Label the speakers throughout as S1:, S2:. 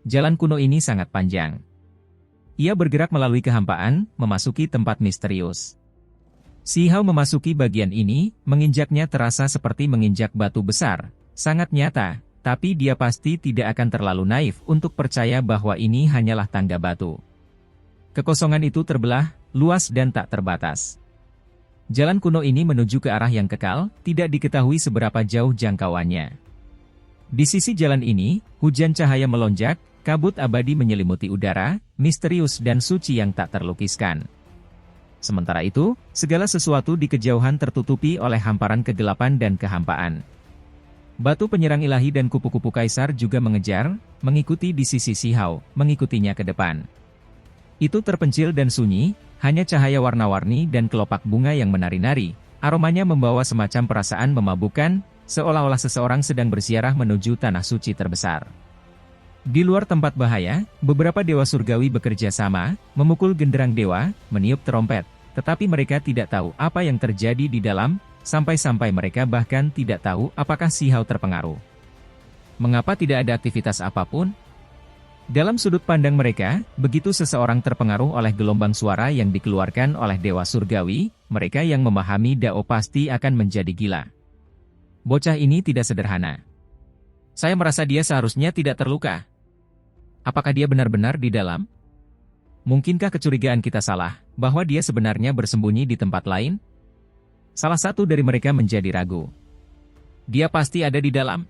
S1: Jalan kuno ini sangat panjang. Ia bergerak melalui kehampaan, memasuki tempat misterius. Si Hao memasuki bagian ini, menginjaknya terasa seperti menginjak batu besar, sangat nyata, tapi dia pasti tidak akan terlalu naif untuk percaya bahwa ini hanyalah tangga batu. Kekosongan itu terbelah, luas dan tak terbatas. Jalan kuno ini menuju ke arah yang kekal, tidak diketahui seberapa jauh jangkauannya. Di sisi jalan ini, hujan cahaya melonjak, kabut abadi menyelimuti udara, misterius dan suci yang tak terlukiskan. Sementara itu, segala sesuatu di kejauhan tertutupi oleh hamparan kegelapan dan kehampaan. Batu penyerang ilahi dan kupu-kupu kaisar juga mengejar, mengikuti di sisi Si Hao, mengikutinya ke depan. Itu terpencil dan sunyi, hanya cahaya warna-warni dan kelopak bunga yang menari-nari, aromanya membawa semacam perasaan memabukkan, seolah-olah seseorang sedang berziarah menuju tanah suci terbesar. Di luar tempat bahaya, beberapa dewa surgawi bekerja sama, memukul genderang dewa, meniup trompet, tetapi mereka tidak tahu apa yang terjadi di dalam, sampai-sampai mereka bahkan tidak tahu apakah Si Hao terpengaruh. Mengapa tidak ada aktivitas apapun? Dalam sudut pandang mereka, begitu seseorang terpengaruh oleh gelombang suara yang dikeluarkan oleh dewa surgawi, mereka yang memahami Dao pasti akan menjadi gila. Bocah ini tidak sederhana. Saya merasa dia seharusnya tidak terluka. Apakah dia benar-benar di dalam? Mungkinkah kecurigaan kita salah, bahwa dia sebenarnya bersembunyi di tempat lain? Salah satu dari mereka menjadi ragu. Dia pasti ada di dalam.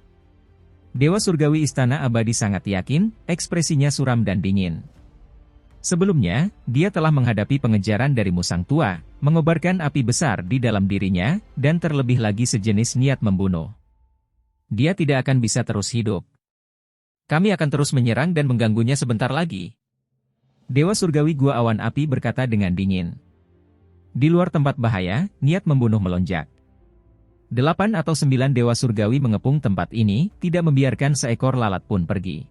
S1: Dewa surgawi istana abadi sangat yakin, ekspresinya suram dan dingin. Sebelumnya, dia telah menghadapi pengejaran dari musang tua, mengobarkan api besar di dalam dirinya, dan terlebih lagi sejenis niat membunuh. Dia tidak akan bisa terus hidup. Kami akan terus menyerang dan mengganggunya sebentar lagi. Dewa surgawi gua awan api berkata dengan dingin. Di luar tempat bahaya, niat membunuh melonjak. 8 atau 9 dewa surgawi mengepung tempat ini, tidak membiarkan seekor lalat pun pergi.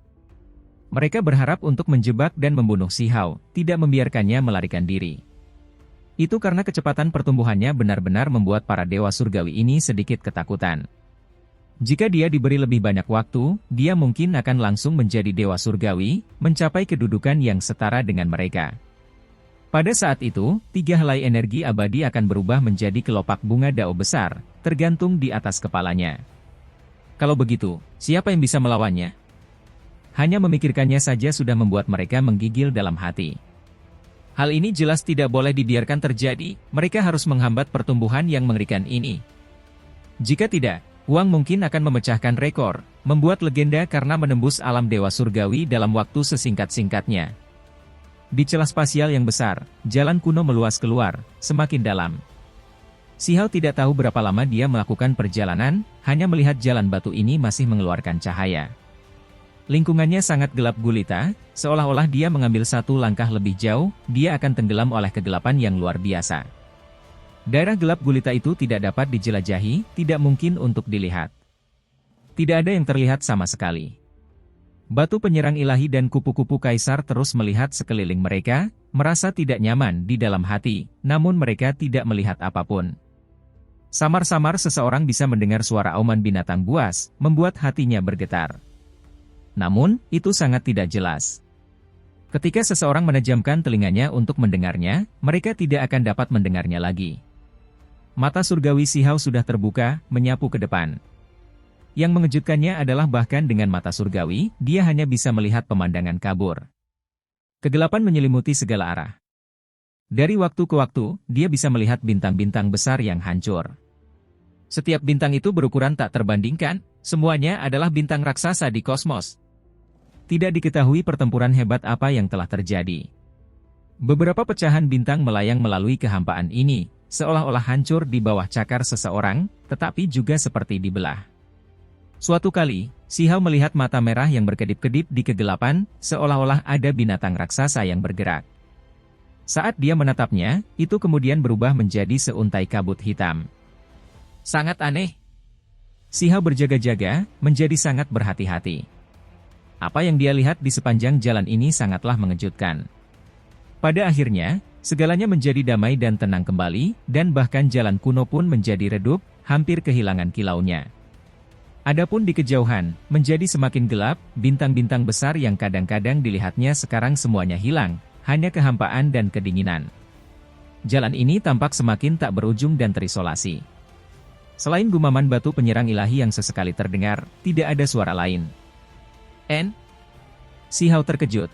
S1: Mereka berharap untuk menjebak dan membunuh Si Hao, tidak membiarkannya melarikan diri. Itu karena kecepatan pertumbuhannya benar-benar membuat para dewa surgawi ini sedikit ketakutan. Jika dia diberi lebih banyak waktu, dia mungkin akan langsung menjadi dewa surgawi, mencapai kedudukan yang setara dengan mereka. Pada saat itu, 3 helai energi abadi akan berubah menjadi kelopak bunga Dao besar, tergantung di atas kepalanya. Kalau begitu, siapa yang bisa melawannya? Hanya memikirkannya saja sudah membuat mereka menggigil dalam hati. Hal ini jelas tidak boleh dibiarkan terjadi, mereka harus menghambat pertumbuhan yang mengerikan ini. Jika tidak, Wang mungkin akan memecahkan rekor, membuat legenda karena menembus alam dewa surgawi dalam waktu sesingkat-singkatnya. Di celah spasial yang besar, jalan kuno meluas keluar, semakin dalam. Si Hao tidak tahu berapa lama dia melakukan perjalanan, hanya melihat jalan batu ini masih mengeluarkan cahaya. Lingkungannya sangat gelap gulita, seolah-olah dia mengambil satu langkah lebih jauh, dia akan tenggelam oleh kegelapan yang luar biasa. Daerah gelap gulita itu tidak dapat dijelajahi, tidak mungkin untuk dilihat. Tidak ada yang terlihat sama sekali. Batu penyerang ilahi dan kupu-kupu kaisar terus melihat sekeliling mereka, merasa tidak nyaman di dalam hati, namun mereka tidak melihat apapun. Samar-samar seseorang bisa mendengar suara auman binatang buas, membuat hatinya bergetar. Namun, itu sangat tidak jelas. Ketika seseorang menejamkan telinganya untuk mendengarnya, mereka tidak akan dapat mendengarnya lagi. Mata surgawi Si Hao sudah terbuka, menyapu ke depan. Yang mengejutkannya adalah bahkan dengan mata surgawi, dia hanya bisa melihat pemandangan kabur. Kegelapan menyelimuti segala arah. Dari waktu ke waktu, dia bisa melihat bintang-bintang besar yang hancur. Setiap bintang itu berukuran tak terbandingkan, semuanya adalah bintang raksasa di kosmos. Tidak diketahui pertempuran hebat apa yang telah terjadi. Beberapa pecahan bintang melayang melalui kehampaan ini, seolah-olah hancur di bawah cakar seseorang, tetapi juga seperti dibelah. Suatu kali, Si Hao melihat mata merah yang berkedip-kedip di kegelapan, seolah-olah ada binatang raksasa yang bergerak. Saat dia menatapnya, itu kemudian berubah menjadi seuntai kabut hitam. Sangat aneh. Si Hao berjaga-jaga, menjadi sangat berhati-hati. Apa yang dia lihat di sepanjang jalan ini sangatlah mengejutkan. Pada akhirnya, segalanya menjadi damai dan tenang kembali, dan bahkan jalan kuno pun menjadi redup, hampir kehilangan kilaunya. Adapun di kejauhan, menjadi semakin gelap, bintang-bintang besar yang kadang-kadang dilihatnya sekarang semuanya hilang, hanya kehampaan dan kedinginan. Jalan ini tampak semakin tak berujung dan terisolasi. Selain gumaman batu penyerang ilahi yang sesekali terdengar, tidak ada suara lain. Si Hao terkejut.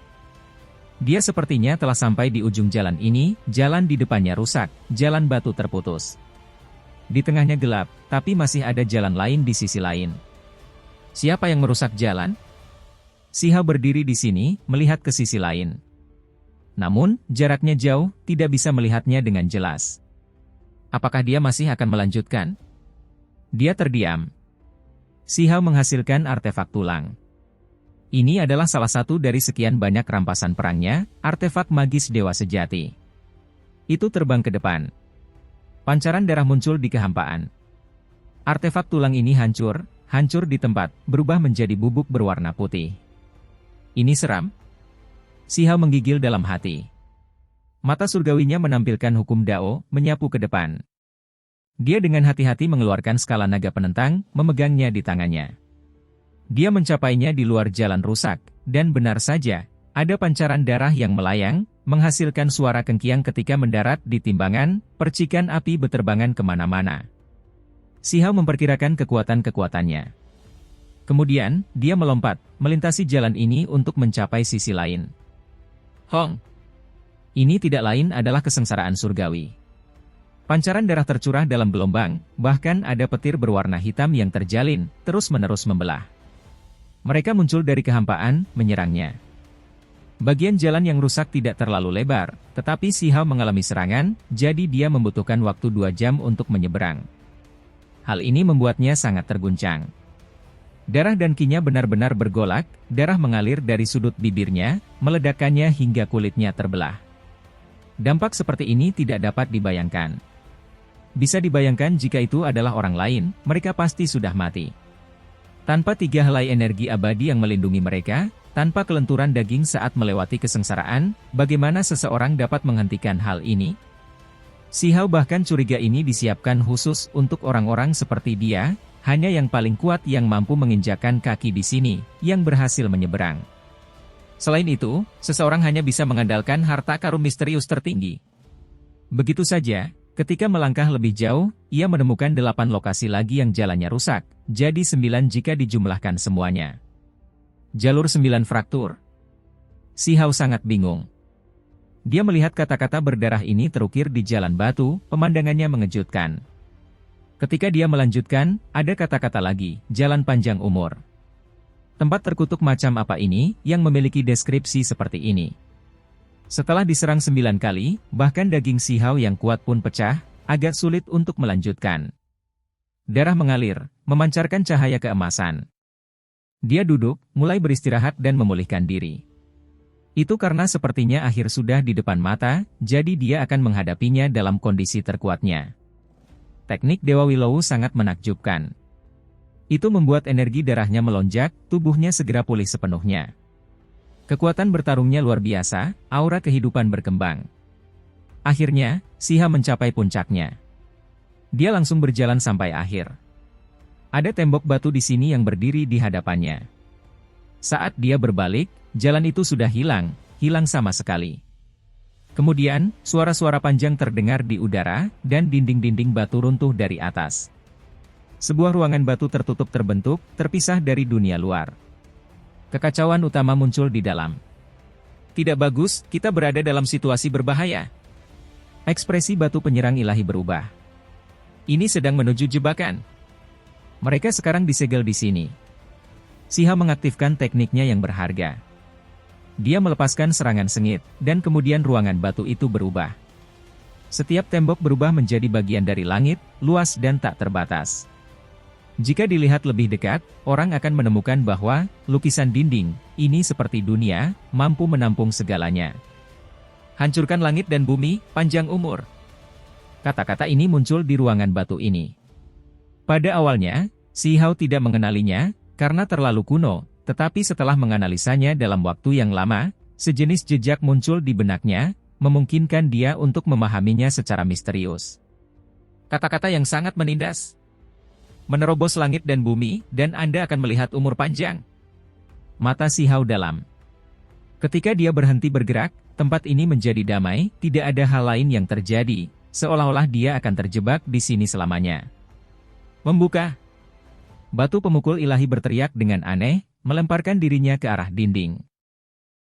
S1: Dia sepertinya telah sampai di ujung jalan ini, jalan di depannya rusak, jalan batu terputus. Di tengahnya gelap, tapi masih ada jalan lain di sisi lain. Siapa yang merusak jalan? Si Hao berdiri di sini, melihat ke sisi lain. Namun, jaraknya jauh, tidak bisa melihatnya dengan jelas. Apakah dia masih akan melanjutkan? Dia terdiam. Si Hao menghasilkan artefak tulang. Ini adalah salah satu dari sekian banyak rampasan perangnya, artefak magis dewa sejati. Itu terbang ke depan. Pancaran darah muncul di kehampaan. Artefak tulang ini hancur di tempat, berubah menjadi bubuk berwarna putih. Ini seram. Si Hao menggigil dalam hati. Mata surgawinya menampilkan hukum Dao, menyapu ke depan. Dia dengan hati-hati mengeluarkan skala naga penentang, memegangnya di tangannya. Dia mencapainya di luar jalan rusak, dan benar saja, ada pancaran darah yang melayang, menghasilkan suara kengkiang ketika mendarat di timbangan, percikan api beterbangan kemana-mana. Si Hao memperkirakan kekuatan-kekuatannya. Kemudian, dia melompat, melintasi jalan ini untuk mencapai sisi lain. Hong! Ini tidak lain adalah kesengsaraan surgawi. Pancaran darah tercurah dalam gelombang, bahkan ada petir berwarna hitam yang terjalin, terus-menerus membelah. Mereka muncul dari kehampaan, menyerangnya. Bagian jalan yang rusak tidak terlalu lebar, tetapi Si Hao mengalami serangan, jadi dia membutuhkan waktu 2 jam untuk menyeberang. Hal ini membuatnya sangat terguncang. Darah dan kinya benar-benar bergolak, darah mengalir dari sudut bibirnya, meledakkannya hingga kulitnya terbelah. Dampak seperti ini tidak dapat dibayangkan. Bisa dibayangkan jika itu adalah orang lain, mereka pasti sudah mati. Tanpa 3 helai energi abadi yang melindungi mereka, tanpa kelenturan daging saat melewati kesengsaraan, bagaimana seseorang dapat menghentikan hal ini? Si Hao bahkan curiga ini disiapkan khusus untuk orang-orang seperti dia, hanya yang paling kuat yang mampu menginjakkan kaki di sini, yang berhasil menyeberang. Selain itu, seseorang hanya bisa mengandalkan harta karun misterius tertinggi. Begitu saja, ketika melangkah lebih jauh, ia menemukan 8 lokasi lagi yang jalannya rusak, jadi 9 jika dijumlahkan semuanya. Jalur 9 fraktur. Si Hao sangat bingung. Dia melihat kata-kata berdarah ini terukir di jalan batu, pemandangannya mengejutkan. Ketika dia melanjutkan, ada kata-kata lagi, jalan panjang umur. Tempat terkutuk macam apa ini, yang memiliki deskripsi seperti ini? Setelah diserang 9 kali, bahkan daging Si Hao yang kuat pun pecah, agak sulit untuk melanjutkan. Darah mengalir, memancarkan cahaya keemasan. Dia duduk, mulai beristirahat dan memulihkan diri. Itu karena sepertinya akhir sudah di depan mata, jadi dia akan menghadapinya dalam kondisi terkuatnya. Teknik Dewa Willow sangat menakjubkan. Itu membuat energi darahnya melonjak, tubuhnya segera pulih sepenuhnya. Kekuatan bertarungnya luar biasa, aura kehidupan berkembang. Akhirnya, Si Hao mencapai puncaknya. Dia langsung berjalan sampai akhir. Ada tembok batu di sini yang berdiri di hadapannya. Saat dia berbalik, jalan itu sudah hilang sama sekali. Kemudian, suara-suara panjang terdengar di udara, dan dinding-dinding batu runtuh dari atas. Sebuah ruangan batu tertutup terbentuk, terpisah dari dunia luar. Kekacauan utama muncul di dalam. Tidak bagus, kita berada dalam situasi berbahaya. Ekspresi batu penyerang ilahi berubah. Ini sedang menuju jebakan. Mereka sekarang disegel di sini. Si Hao mengaktifkan tekniknya yang berharga. Dia melepaskan serangan sengit, dan kemudian ruangan batu itu berubah. Setiap tembok berubah menjadi bagian dari langit, luas dan tak terbatas. Jika dilihat lebih dekat, orang akan menemukan bahwa lukisan dinding ini seperti dunia, mampu menampung segalanya. Hancurkan langit dan bumi, panjang umur. Kata-kata ini muncul di ruangan batu ini. Pada awalnya, Si Hao tidak mengenalinya, karena terlalu kuno, tetapi setelah menganalisanya dalam waktu yang lama, sejenis jejak muncul di benaknya, memungkinkan dia untuk memahaminya secara misterius. Kata-kata yang sangat menindas. menerobos langit dan bumi, dan Anda akan melihat umur panjang. Mata Si Hao dalam. Ketika dia berhenti bergerak, tempat ini menjadi damai, tidak ada hal lain yang terjadi, seolah-olah dia akan terjebak di sini selamanya. Membuka. Batu pemukul ilahi berteriak dengan aneh, melemparkan dirinya ke arah dinding.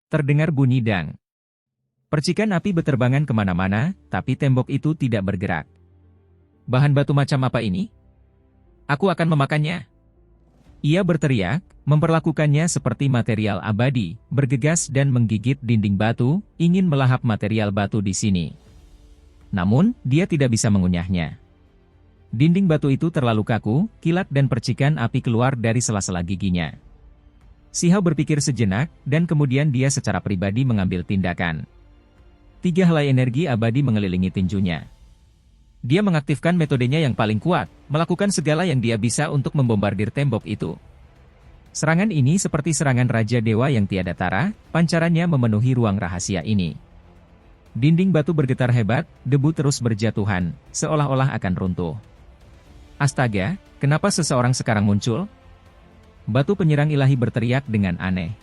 S1: Terdengar bunyi dang. Percikan api berterbangan kemana-mana, tapi tembok itu tidak bergerak. Bahan batu macam apa ini? Aku akan memakannya. Ia berteriak, memperlakukannya seperti material abadi, bergegas dan menggigit dinding batu, ingin melahap material batu di sini. Namun, dia tidak bisa mengunyahnya. Dinding batu itu terlalu kaku, kilat dan percikan api keluar dari sela-sela giginya. Si Hao berpikir sejenak, dan kemudian dia secara pribadi mengambil tindakan. 3 helai energi abadi mengelilingi tinjunya. Dia mengaktifkan metodenya yang paling kuat, melakukan segala yang dia bisa untuk membombardir tembok itu. Serangan ini seperti serangan Raja Dewa yang tiada tara, pancarannya memenuhi ruang rahasia ini. Dinding batu bergetar hebat, debu terus berjatuhan, seolah-olah akan runtuh. Astaga, kenapa seseorang sekarang muncul? Batu penyerang ilahi berteriak dengan aneh.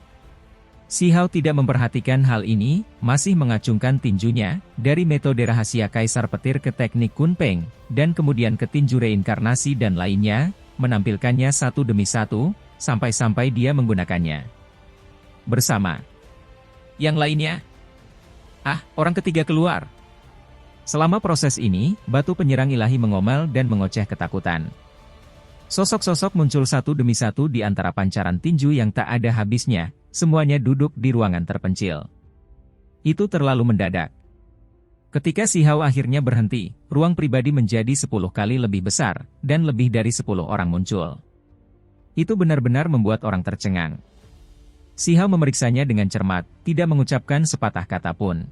S1: Si Hao tidak memperhatikan hal ini, masih mengacungkan tinjunya, dari metode rahasia Kaisar Petir ke teknik Kunpeng, dan kemudian ke tinju reinkarnasi dan lainnya, menampilkannya satu demi satu, sampai-sampai dia menggunakannya bersama yang lainnya. Orang ketiga keluar. Selama proses ini, batu penyerang ilahi mengomel dan mengoceh ketakutan. Sosok-sosok muncul satu demi satu di antara pancaran tinju yang tak ada habisnya, semuanya duduk di ruangan terpencil. Itu terlalu mendadak. Ketika Si Hao akhirnya berhenti, ruang pribadi menjadi 10 kali lebih besar, dan lebih dari 10 orang muncul. Itu benar-benar membuat orang tercengang. Si Hao memeriksanya dengan cermat, tidak mengucapkan sepatah kata pun.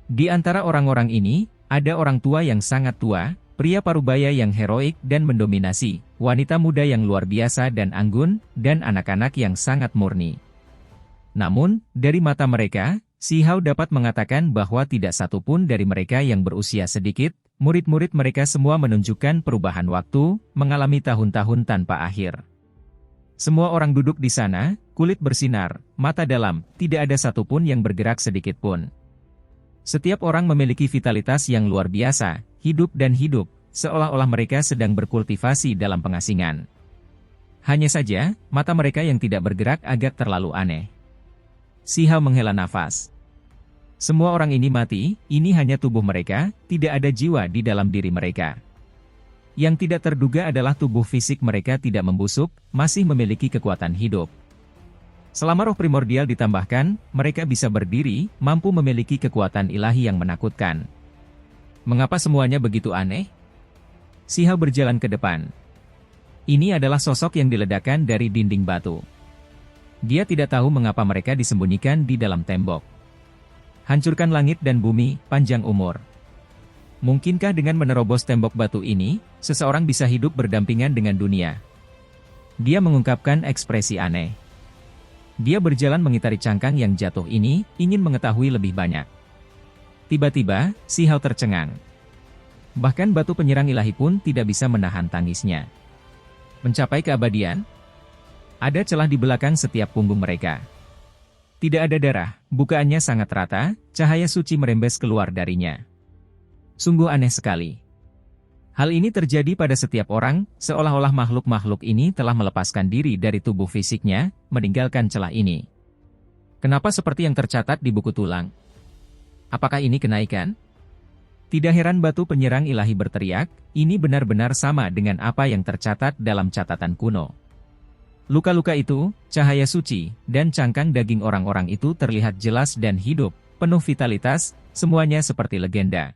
S1: Di antara orang-orang ini, ada orang tua yang sangat tua, pria parubaya yang heroik dan mendominasi, wanita muda yang luar biasa dan anggun, dan anak-anak yang sangat murni. Namun, dari mata mereka, Si Hao dapat mengatakan bahwa tidak satu pun dari mereka yang berusia sedikit, murid-murid mereka semua menunjukkan perubahan waktu, mengalami tahun-tahun tanpa akhir. Semua orang duduk di sana, kulit bersinar, mata dalam, tidak ada satupun yang bergerak sedikit pun. Setiap orang memiliki vitalitas yang luar biasa, hidup, seolah-olah mereka sedang berkultivasi dalam pengasingan. Hanya saja, mata mereka yang tidak bergerak agak terlalu aneh. Si Hao menghela nafas. Semua orang ini mati, ini hanya tubuh mereka, tidak ada jiwa di dalam diri mereka. Yang tidak terduga adalah tubuh fisik mereka tidak membusuk, masih memiliki kekuatan hidup. Selama roh primordial ditambahkan, mereka bisa berdiri, mampu memiliki kekuatan ilahi yang menakutkan. Mengapa semuanya begitu aneh? Si Hao berjalan ke depan. Ini adalah sosok yang diledakkan dari dinding batu. Dia tidak tahu mengapa mereka disembunyikan di dalam tembok. Hancurkan langit dan bumi, panjang umur. Mungkinkah dengan menerobos tembok batu ini, seseorang bisa hidup berdampingan dengan dunia? Dia mengungkapkan ekspresi aneh. Dia berjalan mengitari cangkang yang jatuh ini, ingin mengetahui lebih banyak. Tiba-tiba, Si Hao tercengang. Bahkan batu penyerang ilahi pun tidak bisa menahan tangisnya. Mencapai keabadian? Ada celah di belakang setiap punggung mereka. Tidak ada darah, bukaannya sangat rata, cahaya suci merembes keluar darinya. Sungguh aneh sekali. Hal ini terjadi pada setiap orang, seolah-olah makhluk-makhluk ini telah melepaskan diri dari tubuh fisiknya, meninggalkan celah ini. Kenapa seperti yang tercatat di buku tulang? Apakah ini kenaikan? Tidak heran batu penyerang ilahi berteriak, ini benar-benar sama dengan apa yang tercatat dalam catatan kuno. Luka-luka itu, cahaya suci, dan cangkang daging orang-orang itu terlihat jelas dan hidup, penuh vitalitas, semuanya seperti legenda.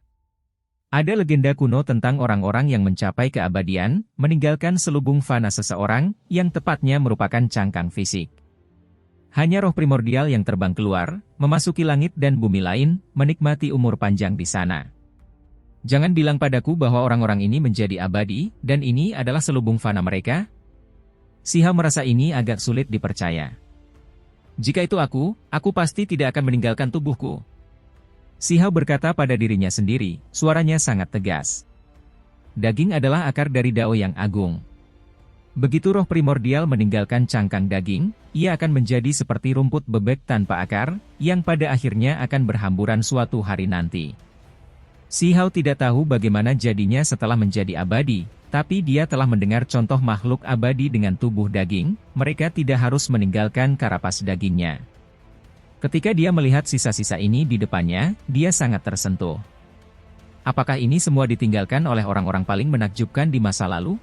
S1: Ada legenda kuno tentang orang-orang yang mencapai keabadian, meninggalkan selubung fana seseorang, yang tepatnya merupakan cangkang fisik. Hanya roh primordial yang terbang keluar, memasuki langit dan bumi lain, menikmati umur panjang di sana. Jangan bilang padaku bahwa orang-orang ini menjadi abadi, dan ini adalah selubung fana mereka. Si Hao merasa ini agak sulit dipercaya. Jika itu aku pasti tidak akan meninggalkan tubuhku. Si Hao berkata pada dirinya sendiri, suaranya sangat tegas. Daging adalah akar dari dao yang agung. Begitu roh primordial meninggalkan cangkang daging, ia akan menjadi seperti rumput bebek tanpa akar, yang pada akhirnya akan berhamburan suatu hari nanti. Si Hao tidak tahu bagaimana jadinya setelah menjadi abadi, tapi dia telah mendengar contoh makhluk abadi dengan tubuh daging, mereka tidak harus meninggalkan karapas dagingnya. Ketika dia melihat sisa-sisa ini di depannya, dia sangat tersentuh. Apakah ini semua ditinggalkan oleh orang-orang paling menakjubkan di masa lalu?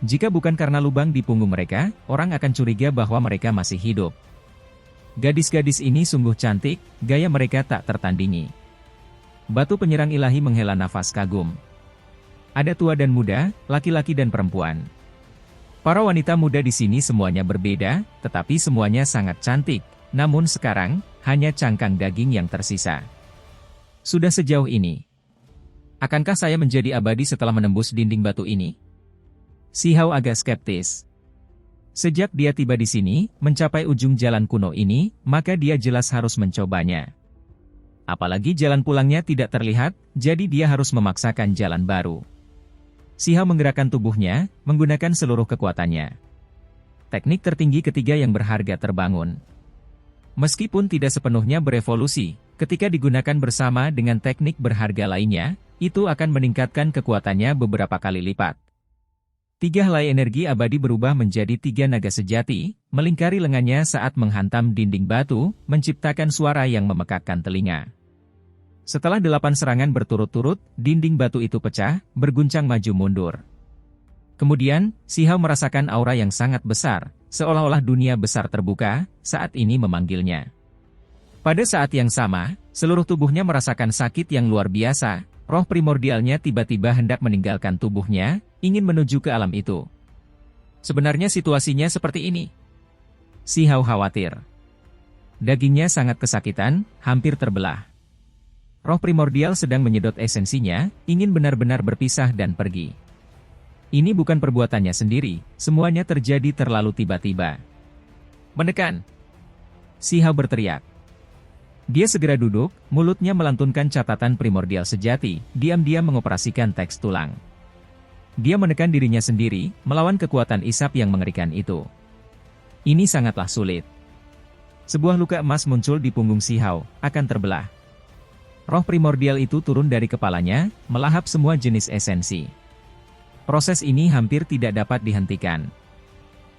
S1: Jika bukan karena lubang di punggung mereka, orang akan curiga bahwa mereka masih hidup. Gadis-gadis ini sungguh cantik, gaya mereka tak tertandingi. Batu penyerang ilahi menghela nafas kagum. Ada tua dan muda, laki-laki dan perempuan. Para wanita muda di sini semuanya berbeda, tetapi semuanya sangat cantik. Namun sekarang, hanya cangkang daging yang tersisa. Sudah sejauh ini. Akankah saya menjadi abadi setelah menembus dinding batu ini? Si Hao agak skeptis. Sejak dia tiba di sini, mencapai ujung jalan kuno ini, maka dia jelas harus mencobanya. Apalagi jalan pulangnya tidak terlihat, jadi dia harus memaksakan jalan baru. Si Hao menggerakkan tubuhnya, menggunakan seluruh kekuatannya. Teknik tertinggi ketiga yang berharga terbangun. Meskipun tidak sepenuhnya berevolusi, ketika digunakan bersama dengan teknik berharga lainnya, itu akan meningkatkan kekuatannya beberapa kali lipat. 3 helai energi abadi berubah menjadi 3 naga sejati, melingkari lengannya saat menghantam dinding batu, menciptakan suara yang memekakkan telinga. Setelah 8 serangan berturut-turut, dinding batu itu pecah, berguncang maju mundur. Kemudian, Si Hao merasakan aura yang sangat besar, seolah-olah dunia besar terbuka, saat ini memanggilnya. Pada saat yang sama, seluruh tubuhnya merasakan sakit yang luar biasa, roh primordialnya tiba-tiba hendak meninggalkan tubuhnya, ingin menuju ke alam itu. Sebenarnya situasinya seperti ini. Si Hao khawatir. Dagingnya sangat kesakitan, hampir terbelah. Roh primordial sedang menyedot esensinya, ingin benar-benar berpisah dan pergi. Ini bukan perbuatannya sendiri, semuanya terjadi terlalu tiba-tiba. Menekan! Si Hao berteriak. Dia segera duduk, mulutnya melantunkan catatan primordial sejati, diam-diam mengoperasikan teks tulang. Dia menekan dirinya sendiri, melawan kekuatan isap yang mengerikan itu. Ini sangatlah sulit. Sebuah luka emas muncul di punggung Si Hao, akan terbelah. Roh primordial itu turun dari kepalanya, melahap semua jenis esensi. Proses ini hampir tidak dapat dihentikan.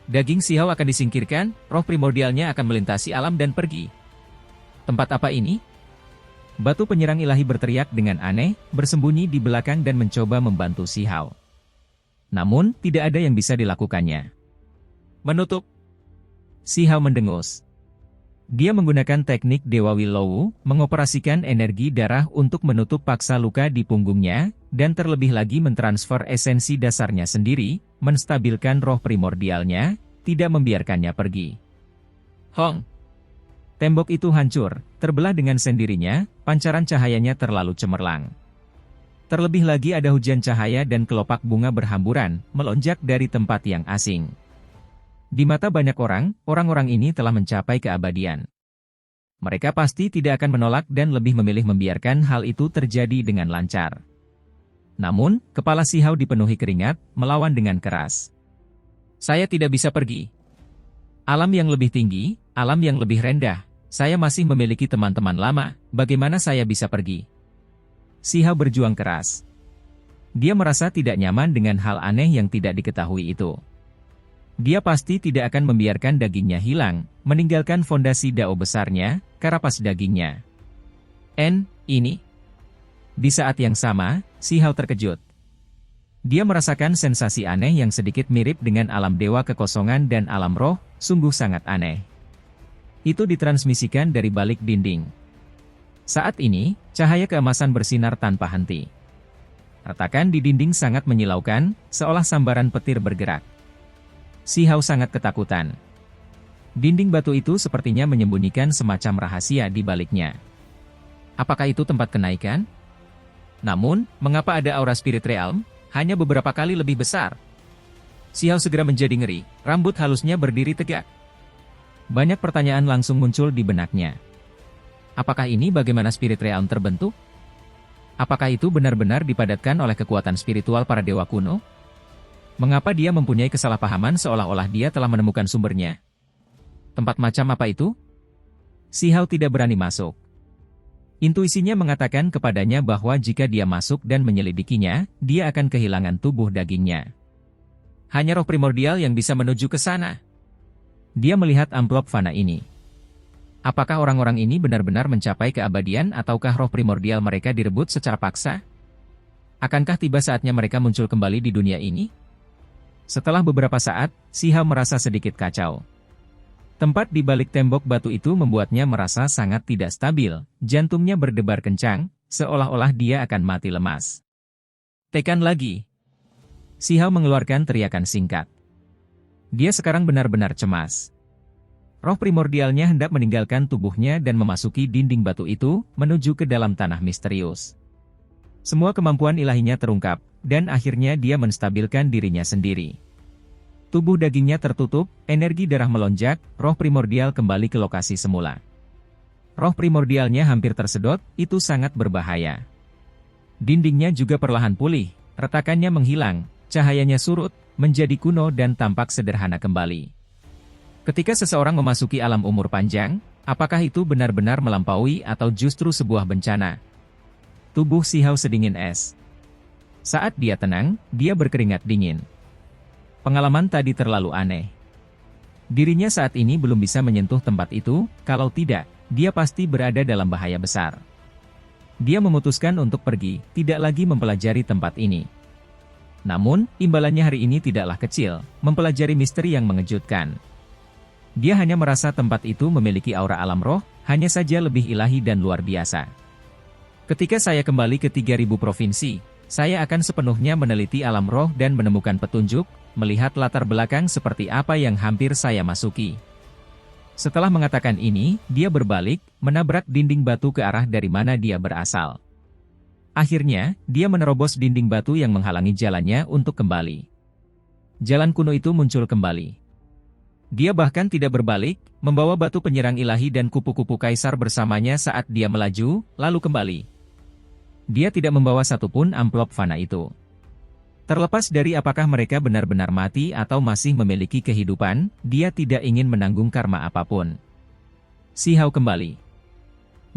S1: Daging Si Hao akan disingkirkan, roh primordialnya akan melintasi alam dan pergi. Tempat apa ini? Batu penyerang ilahi berteriak dengan aneh, bersembunyi di belakang dan mencoba membantu Si Hao. Namun, tidak ada yang bisa dilakukannya. Menutup. Si Hao mendengus. Dia menggunakan teknik Dewa Willowu, mengoperasikan energi darah untuk menutup paksa luka di punggungnya, dan terlebih lagi mentransfer esensi dasarnya sendiri, menstabilkan roh primordialnya, tidak membiarkannya pergi. Hong! Tembok itu hancur, terbelah dengan sendirinya, pancaran cahayanya terlalu cemerlang. Terlebih lagi ada hujan cahaya dan kelopak bunga berhamburan, melonjak dari tempat yang asing. Di mata banyak orang, orang-orang ini telah mencapai keabadian. Mereka pasti tidak akan menolak dan lebih memilih membiarkan hal itu terjadi dengan lancar. Namun, kepala Si Hao dipenuhi keringat, melawan dengan keras. Saya tidak bisa pergi. Alam yang lebih tinggi, alam yang lebih rendah, saya masih memiliki teman-teman lama, bagaimana saya bisa pergi? Si Hao berjuang keras. Dia merasa tidak nyaman dengan hal aneh yang tidak diketahui itu. Dia pasti tidak akan membiarkan dagingnya hilang, meninggalkan fondasi dao besarnya, karapas dagingnya. Ini. Di saat yang sama, Si Hao terkejut. Dia merasakan sensasi aneh yang sedikit mirip dengan alam dewa kekosongan dan alam roh, sungguh sangat aneh. Itu ditransmisikan dari balik dinding. Saat ini, cahaya keemasan bersinar tanpa henti. Retakan di dinding sangat menyilaukan, seolah sambaran petir bergerak. Si Hao sangat ketakutan. Dinding batu itu sepertinya menyembunyikan semacam rahasia di baliknya. Apakah itu tempat kenaikan? Namun, mengapa ada aura spirit realm, hanya beberapa kali lebih besar? Si Hao segera menjadi ngeri, rambut halusnya berdiri tegak. Banyak pertanyaan langsung muncul di benaknya. Apakah ini bagaimana spirit realm terbentuk? Apakah itu benar-benar dipadatkan oleh kekuatan spiritual para dewa kuno? Mengapa dia mempunyai kesalahpahaman seolah-olah dia telah menemukan sumbernya? Tempat macam apa itu? Si Hao tidak berani masuk. Intuisinya mengatakan kepadanya bahwa jika dia masuk dan menyelidikinya, dia akan kehilangan tubuh dagingnya. Hanya roh primordial yang bisa menuju ke sana. Dia melihat amplop fana ini. Apakah orang-orang ini benar-benar mencapai keabadian ataukah roh primordial mereka direbut secara paksa? Akankah tiba saatnya mereka muncul kembali di dunia ini? Setelah beberapa saat, Si Hao merasa sedikit kacau. Tempat di balik tembok batu itu membuatnya merasa sangat tidak stabil, jantungnya berdebar kencang, seolah-olah dia akan mati lemas. Tekan lagi. Si Hao mengeluarkan teriakan singkat. Dia sekarang benar-benar cemas. Roh primordialnya hendak meninggalkan tubuhnya dan memasuki dinding batu itu, menuju ke dalam tanah misterius. Semua kemampuan ilahinya terungkap, dan akhirnya dia menstabilkan dirinya sendiri. Tubuh dagingnya tertutup, energi darah melonjak, roh primordial kembali ke lokasi semula. Roh primordialnya hampir tersedot, itu sangat berbahaya. Dindingnya juga perlahan pulih, retakannya menghilang, cahayanya surut, menjadi kuno dan tampak sederhana kembali. Ketika seseorang memasuki alam umur panjang, apakah itu benar-benar melampaui atau justru sebuah bencana? Tubuh Si Hao sedingin es. Saat dia tenang, dia berkeringat dingin. Pengalaman tadi terlalu aneh. Dirinya saat ini belum bisa menyentuh tempat itu, kalau tidak, dia pasti berada dalam bahaya besar. Dia memutuskan untuk pergi, tidak lagi mempelajari tempat ini. Namun, imbalannya hari ini tidaklah kecil, mempelajari misteri yang mengejutkan. Dia hanya merasa tempat itu memiliki aura alam roh, hanya saja lebih ilahi dan luar biasa. Ketika saya kembali ke 3000 provinsi, saya akan sepenuhnya meneliti alam roh dan menemukan petunjuk, melihat latar belakang seperti apa yang hampir saya masuki. Setelah mengatakan ini, dia berbalik, menabrak dinding batu ke arah dari mana dia berasal. Akhirnya, dia menerobos dinding batu yang menghalangi jalannya untuk kembali. Jalan kuno itu muncul kembali. Dia bahkan tidak berbalik, membawa batu penyerang ilahi dan kupu-kupu kaisar bersamanya saat dia melaju, lalu kembali. Dia tidak membawa satupun amplop fana itu. Terlepas dari apakah mereka benar-benar mati atau masih memiliki kehidupan, dia tidak ingin menanggung karma apapun. Si Hao kembali.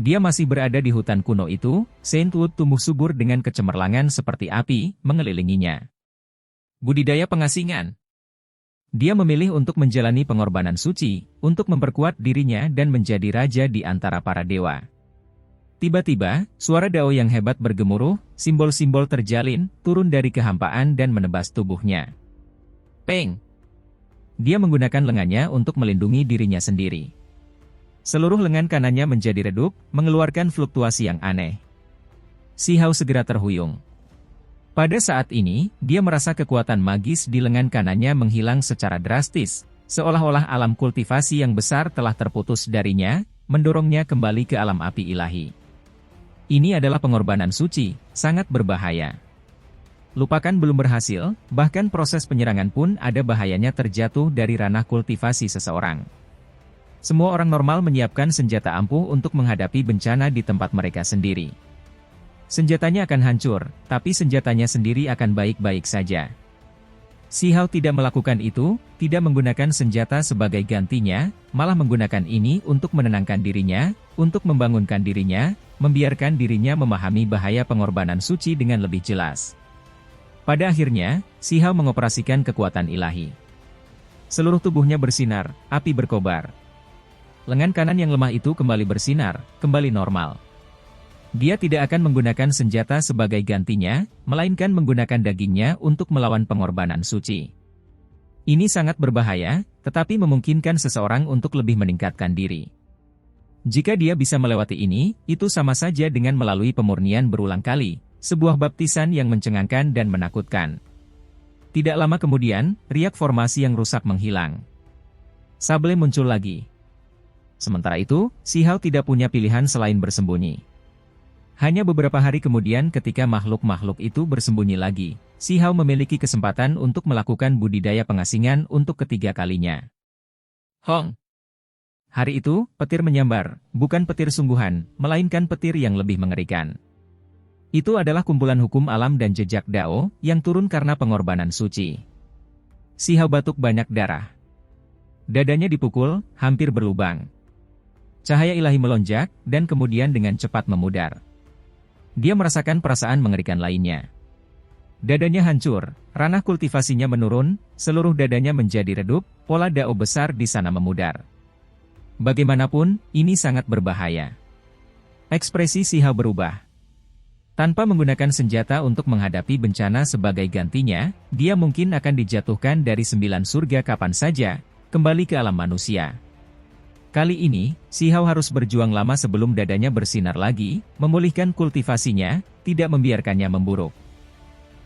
S1: Dia masih berada di hutan kuno itu, Saintwood tumbuh subur dengan kecemerlangan seperti api, mengelilinginya. Budidaya pengasingan. Dia memilih untuk menjalani pengorbanan suci, untuk memperkuat dirinya dan menjadi raja di antara para dewa. Tiba-tiba, suara dao yang hebat bergemuruh, simbol-simbol terjalin, turun dari kehampaan dan menebas tubuhnya. Peng! Dia menggunakan lengannya untuk melindungi dirinya sendiri. Seluruh lengan kanannya menjadi redup, mengeluarkan fluktuasi yang aneh. Si Hao segera terhuyung. Pada saat ini, dia merasa kekuatan magis di lengan kanannya menghilang secara drastis, seolah-olah alam kultivasi yang besar telah terputus darinya, mendorongnya kembali ke alam api ilahi. Ini adalah pengorbanan suci, sangat berbahaya. Lupakan belum berhasil, bahkan proses penyerangan pun ada bahayanya terjatuh dari ranah kultivasi seseorang. Semua orang normal menyiapkan senjata ampuh untuk menghadapi bencana di tempat mereka sendiri. Senjatanya akan hancur, tapi senjatanya sendiri akan baik-baik saja. Si Hao tidak melakukan itu, tidak menggunakan senjata sebagai gantinya, malah menggunakan ini untuk menenangkan dirinya, untuk membangunkan dirinya, membiarkan dirinya memahami bahaya pengorbanan suci dengan lebih jelas. Pada akhirnya, Si Hao mengoperasikan kekuatan ilahi. Seluruh tubuhnya bersinar, api berkobar. Lengan kanan yang lemah itu kembali bersinar, kembali normal. Dia tidak akan menggunakan senjata sebagai gantinya, melainkan menggunakan dagingnya untuk melawan pengorbanan suci. Ini sangat berbahaya, tetapi memungkinkan seseorang untuk lebih meningkatkan diri. Jika dia bisa melewati ini, itu sama saja dengan melalui pemurnian berulang kali, sebuah baptisan yang mencengangkan dan menakutkan. Tidak lama kemudian, riak formasi yang rusak menghilang. Sable muncul lagi. Sementara itu, Si Hao tidak punya pilihan selain bersembunyi. Hanya beberapa hari kemudian ketika makhluk-makhluk itu bersembunyi lagi, Si Hao memiliki kesempatan untuk melakukan budidaya pengasingan untuk ketiga kalinya. Hong! Hari itu, petir menyambar, bukan petir sungguhan, melainkan petir yang lebih mengerikan. Itu adalah kumpulan hukum alam dan jejak Dao, yang turun karena pengorbanan suci. Si Hao batuk banyak darah. Dadanya dipukul, hampir berlubang. Cahaya ilahi melonjak, dan kemudian dengan cepat memudar. Dia merasakan perasaan mengerikan lainnya. Dadanya hancur, ranah kultivasinya menurun, seluruh dadanya menjadi redup, pola dao besar di sana memudar. Bagaimanapun, ini sangat berbahaya. Ekspresi Si Hao berubah. Tanpa menggunakan senjata untuk menghadapi bencana sebagai gantinya, dia mungkin akan dijatuhkan dari 9 surga kapan saja, kembali ke alam manusia. Kali ini, Si Hao harus berjuang lama sebelum dadanya bersinar lagi, memulihkan kultivasinya, tidak membiarkannya memburuk.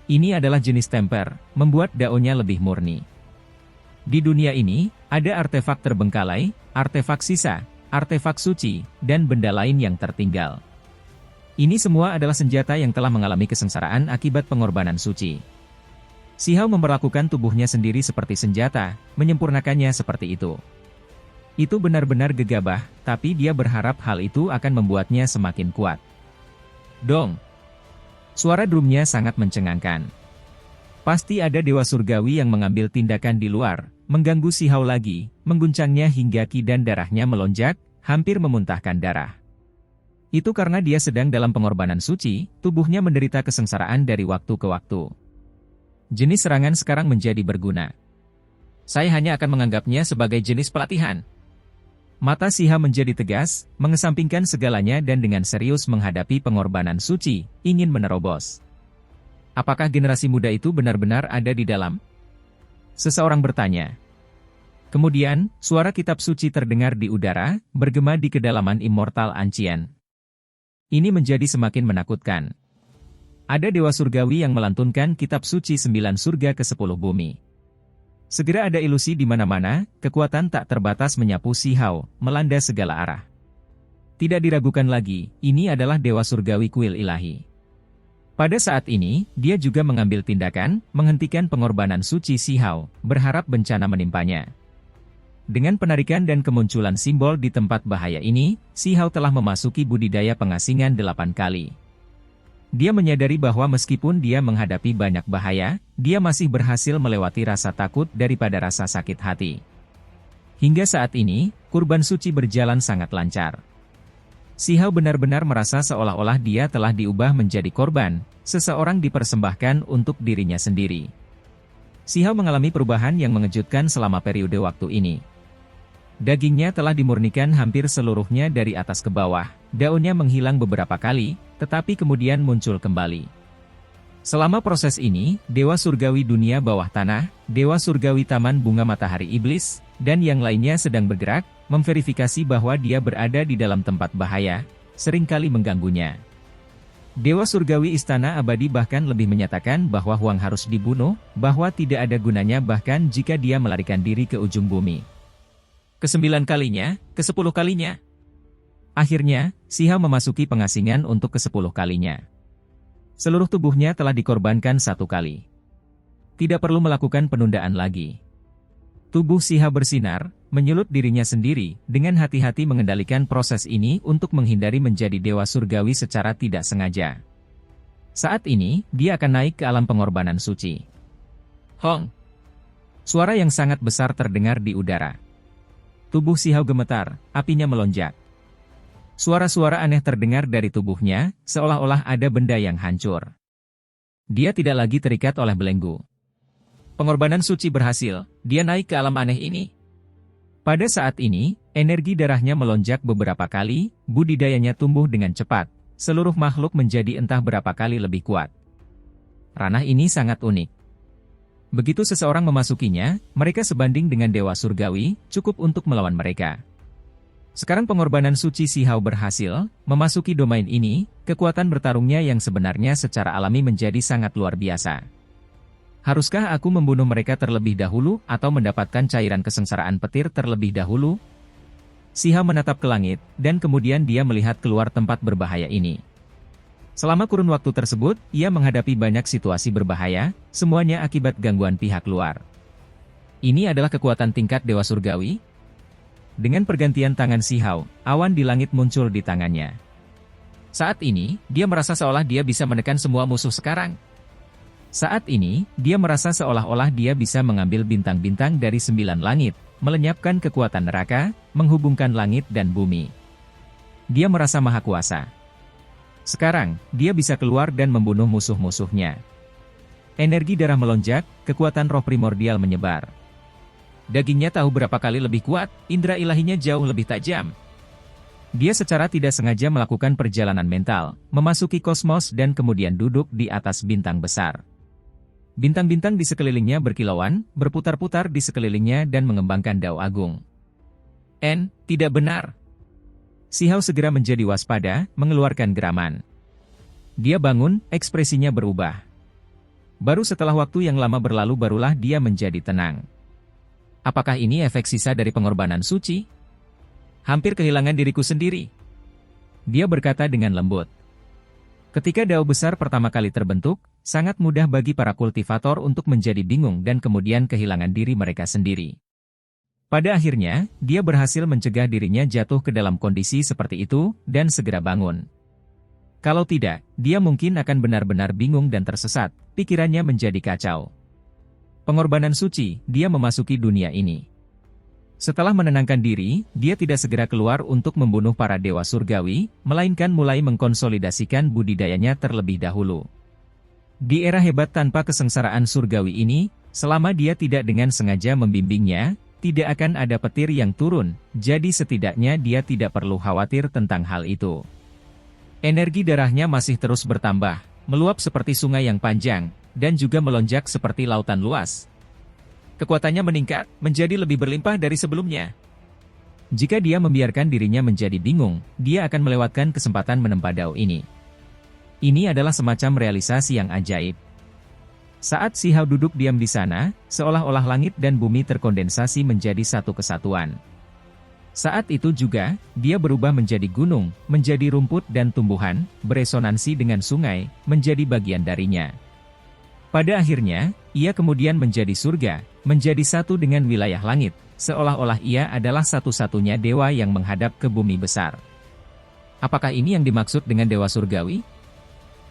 S1: Ini adalah jenis temper, membuat daonya lebih murni. Di dunia ini, ada artefak terbengkalai, artefak sisa, artefak suci, dan benda lain yang tertinggal. Ini semua adalah senjata yang telah mengalami kesengsaraan akibat pengorbanan suci. Si Hao memperlakukan tubuhnya sendiri seperti senjata, menyempurnakannya seperti itu. Itu benar-benar gegabah, tapi dia berharap hal itu akan membuatnya semakin kuat. Dong! Suara drumnya sangat mencengangkan. Pasti ada dewa surgawi yang mengambil tindakan di luar, mengganggu Si Hao lagi, mengguncangnya hingga ki dan darahnya melonjak, hampir memuntahkan darah. Itu karena dia sedang dalam pengorbanan suci, tubuhnya menderita kesengsaraan dari waktu ke waktu. Jenis serangan sekarang menjadi berguna. Saya hanya akan menganggapnya sebagai jenis pelatihan. Mata Si Hao menjadi tegas, mengesampingkan segalanya dan dengan serius menghadapi pengorbanan suci, ingin menerobos. Apakah generasi muda itu benar-benar ada di dalam? Seseorang bertanya. Kemudian, suara kitab suci terdengar di udara, bergema di kedalaman Immortal Ancient. Ini menjadi semakin menakutkan. Ada dewa surgawi yang melantunkan kitab suci 9 surga ke 10 bumi. Segera ada ilusi di mana-mana, kekuatan tak terbatas menyapu Si Hao, melanda segala arah. Tidak diragukan lagi, ini adalah dewa surgawi kuil ilahi. Pada saat ini, dia juga mengambil tindakan, menghentikan pengorbanan suci Si Hao, berharap bencana menimpanya. Dengan penarikan dan kemunculan simbol di tempat bahaya ini, Si Hao telah memasuki budidaya pengasingan 8 kali. Dia menyadari bahwa meskipun dia menghadapi banyak bahaya, dia masih berhasil melewati rasa takut daripada rasa sakit hati. Hingga saat ini, kurban suci berjalan sangat lancar. Si Hao benar-benar merasa seolah-olah dia telah diubah menjadi korban, seseorang dipersembahkan untuk dirinya sendiri. Si Hao mengalami perubahan yang mengejutkan selama periode waktu ini. Dagingnya telah dimurnikan hampir seluruhnya dari atas ke bawah, daunnya menghilang beberapa kali, tetapi kemudian muncul kembali. Selama proses ini, Dewa Surgawi Dunia Bawah Tanah, Dewa Surgawi Taman Bunga Matahari Iblis, dan yang lainnya sedang bergerak, memverifikasi bahwa dia berada di dalam tempat bahaya, seringkali mengganggunya. Dewa Surgawi Istana Abadi bahkan lebih menyatakan bahwa Huang harus dibunuh, bahwa tidak ada gunanya bahkan jika dia melarikan diri ke ujung bumi. Ke-9 kalinya, ke-10 kalinya. Akhirnya, Si Hao memasuki pengasingan untuk ke-10 kalinya. Seluruh tubuhnya telah dikorbankan 1 kali. Tidak perlu melakukan penundaan lagi. Tubuh Si Hao bersinar, menyulut dirinya sendiri, dengan hati-hati mengendalikan proses ini untuk menghindari menjadi dewa surgawi secara tidak sengaja. Saat ini, dia akan naik ke alam pengorbanan suci. Hong! Suara yang sangat besar terdengar di udara. Tubuh Si Hao gemetar, apinya melonjak. Suara-suara aneh terdengar dari tubuhnya, seolah-olah ada benda yang hancur. Dia tidak lagi terikat oleh belenggu. Pengorbanan suci berhasil, dia naik ke alam aneh ini. Pada saat ini, energi darahnya melonjak beberapa kali, budidayanya tumbuh dengan cepat, seluruh makhluk menjadi entah berapa kali lebih kuat. Ranah ini sangat unik. Begitu seseorang memasukinya, mereka sebanding dengan dewa surgawi, cukup untuk melawan mereka. Sekarang pengorbanan suci Si Hao berhasil, memasuki domain ini, kekuatan bertarungnya yang sebenarnya secara alami menjadi sangat luar biasa. Haruskah aku membunuh mereka terlebih dahulu atau mendapatkan cairan kesengsaraan petir terlebih dahulu? Si Hao menatap ke langit, dan kemudian dia melihat keluar tempat berbahaya ini. Selama kurun waktu tersebut, ia menghadapi banyak situasi berbahaya, semuanya akibat gangguan pihak luar. Ini adalah kekuatan tingkat Dewa Surgawi. Dengan pergantian tangan Si Hao, awan di langit muncul di tangannya. Saat ini, dia merasa seolah dia bisa menekan semua musuh sekarang. Saat ini, dia merasa seolah-olah dia bisa mengambil bintang-bintang dari 9 langit, melenyapkan kekuatan neraka, menghubungkan langit dan bumi. Dia merasa maha kuasa. Sekarang, dia bisa keluar dan membunuh musuh-musuhnya. Energi darah melonjak, kekuatan roh primordial menyebar. Dagingnya tahu berapa kali lebih kuat, indera ilahinya jauh lebih tajam. Dia secara tidak sengaja melakukan perjalanan mental, memasuki kosmos dan kemudian duduk di atas bintang besar. Bintang-bintang di sekelilingnya berkilauan, berputar-putar di sekelilingnya dan mengembangkan dao agung. Tidak benar. Si Hao segera menjadi waspada, mengeluarkan geraman. Dia bangun, ekspresinya berubah. Baru setelah waktu yang lama berlalu barulah dia menjadi tenang. Apakah ini efek sisa dari pengorbanan suci? Hampir kehilangan diriku sendiri. Dia berkata dengan lembut. Ketika dao besar pertama kali terbentuk, sangat mudah bagi para kultivator untuk menjadi bingung dan kemudian kehilangan diri mereka sendiri. Pada akhirnya, dia berhasil mencegah dirinya jatuh ke dalam kondisi seperti itu, dan segera bangun. Kalau tidak, dia mungkin akan benar-benar bingung dan tersesat, pikirannya menjadi kacau. Pengorbanan suci, dia memasuki dunia ini. Setelah menenangkan diri, dia tidak segera keluar untuk membunuh para dewa surgawi, melainkan mulai mengkonsolidasikan budidayanya terlebih dahulu. Di era hebat tanpa kesengsaraan surgawi ini, selama dia tidak dengan sengaja membimbingnya, tidak akan ada petir yang turun, jadi setidaknya dia tidak perlu khawatir tentang hal itu. Energi darahnya masih terus bertambah, meluap seperti sungai yang panjang, dan juga melonjak seperti lautan luas. Kekuatannya meningkat, menjadi lebih berlimpah dari sebelumnya. Jika dia membiarkan dirinya menjadi bingung, dia akan melewatkan kesempatan menempa dao ini. Ini adalah semacam realisasi yang ajaib. Saat Si Hao duduk diam di sana, seolah-olah langit dan bumi terkondensasi menjadi satu kesatuan. Saat itu juga, dia berubah menjadi gunung, menjadi rumput dan tumbuhan, beresonansi dengan sungai, menjadi bagian darinya. Pada akhirnya, ia kemudian menjadi surga, menjadi satu dengan wilayah langit, seolah-olah ia adalah satu-satunya dewa yang menghadap ke bumi besar. Apakah ini yang dimaksud dengan dewa surgawi?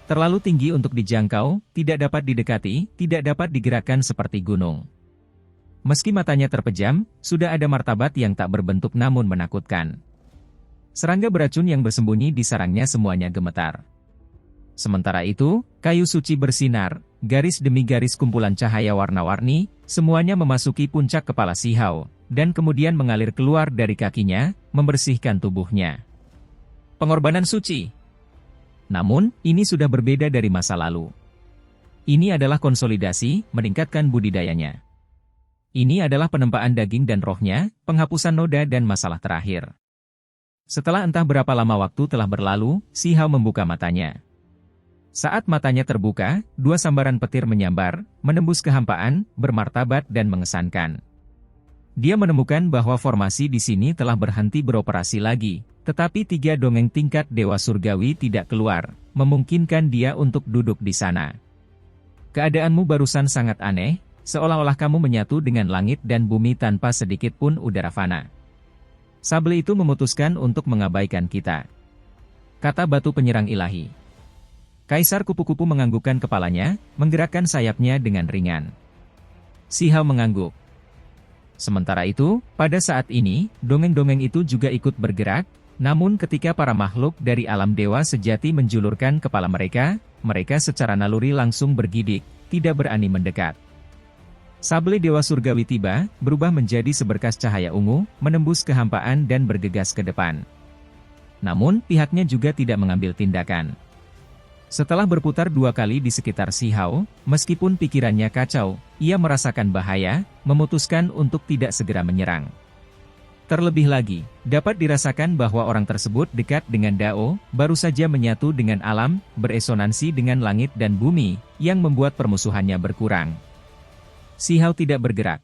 S1: Terlalu tinggi untuk dijangkau, tidak dapat didekati, tidak dapat digerakkan seperti gunung. Meski matanya terpejam, sudah ada martabat yang tak berbentuk namun menakutkan. Serangga beracun yang bersembunyi di sarangnya semuanya gemetar. Sementara itu, kayu suci bersinar, garis demi garis kumpulan cahaya warna-warni, semuanya memasuki puncak kepala Si Hao, dan kemudian mengalir keluar dari kakinya, membersihkan tubuhnya. Pengorbanan suci. Namun, ini sudah berbeda dari masa lalu. Ini adalah konsolidasi, meningkatkan budidayanya. Ini adalah penempaan daging dan rohnya, penghapusan noda dan masalah terakhir. Setelah entah berapa lama waktu telah berlalu, Si Hao membuka matanya. Saat matanya terbuka, dua sambaran petir menyambar, menembus kehampaan, bermartabat dan mengesankan. Dia menemukan bahwa formasi di sini telah berhenti beroperasi lagi, tetapi 3 dongeng tingkat dewa surgawi tidak keluar, memungkinkan dia untuk duduk di sana. Keadaanmu barusan sangat aneh, seolah-olah kamu menyatu dengan langit dan bumi tanpa sedikit pun udara fana. Sable itu memutuskan untuk mengabaikan kita, kata batu penyerang ilahi. Kaisar kupu-kupu menganggukkan kepalanya, menggerakkan sayapnya dengan ringan. Si Hao mengangguk. Sementara itu, pada saat ini, dongeng-dongeng itu juga ikut bergerak, namun ketika para makhluk dari alam dewa sejati menjulurkan kepala mereka, mereka secara naluri langsung bergidik, tidak berani mendekat. Sable dewa surgawi tiba, berubah menjadi seberkas cahaya ungu, menembus kehampaan dan bergegas ke depan. Namun, pihaknya juga tidak mengambil tindakan. Setelah berputar 2 kali di sekitar Si Hao, meskipun pikirannya kacau, ia merasakan bahaya, memutuskan untuk tidak segera menyerang. Terlebih lagi, dapat dirasakan bahwa orang tersebut dekat dengan Dao, baru saja menyatu dengan alam, beresonansi dengan langit dan bumi, yang membuat permusuhannya berkurang. Si Hao tidak bergerak.